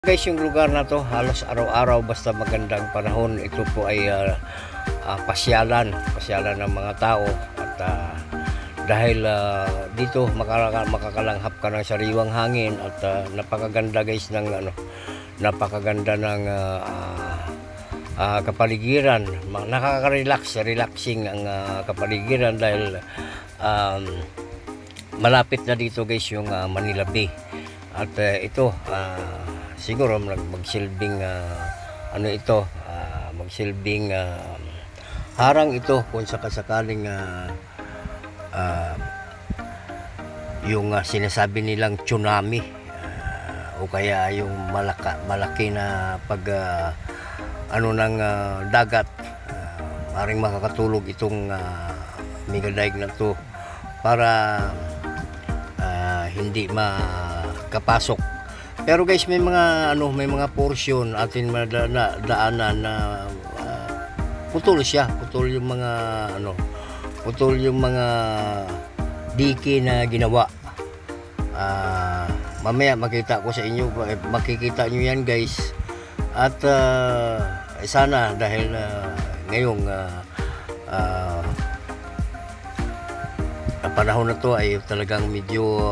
Guys, yung lugar na to halos araw-araw basta magandang panahon, ito po ay pasyalan ng mga tao at dahil dito makakalanghap ka ng sariwang hangin at napakaganda guys ng napakaganda ng kapaligiran. Relaxing ang kapaligiran dahil malapit na dito guys yung Manila Bay at ito siguro magsilbing magsilbing harang ito kung sakasakaling yung sinasabi nilang tsunami o kaya yung malaki na pag ng dagat, maring makakatulog itong megadive na to para hindi makapasok. Pero guys, may mga portion atin madaanan na putol yung mga diki na ginawa. Mamaya makita ko sa inyo, makikita nyo yan guys. At sana dahil ngayong panahon na to ay talagang medyo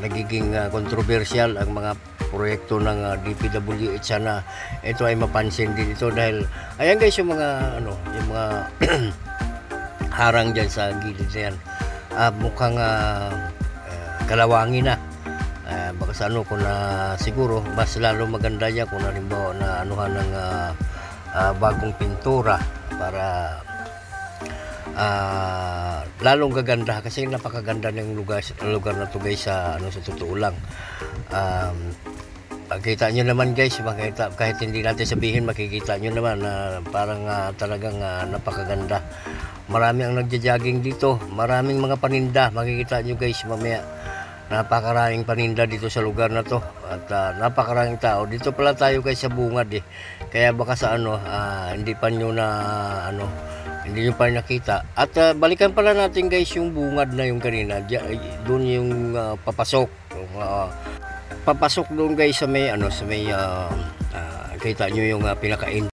nagiging controversial ang mga proyekto ng DPWH. Sana ito ay mapansin din ito dahil ayan guys yung mga harang dyan sa gilid na yan, mukhang kalawangin na. Baka sa kung siguro mas lalo maganda niya kung halimbawa na anuhan ng bagong pintura para lalong gaganda kasi napakaganda ng lugar na to guys sa totoo lang. Makikita nyo naman guys, kahit hindi natin sabihin, makikita nyo naman na parang talagang napakaganda. Marami ang nagja-jogging dito, maraming mga paninda, makikita nyo guys mamaya. Napakaraming paninda dito sa lugar na to at napakaraming tao. Dito pala tayo guys sa bungad kaya baka sa hindi pa nyo nakita. At balikan pala natin guys yung bungad na yung kanina. Doon yung papasok. Papasok doon guys sa may kita nyo yung pinaka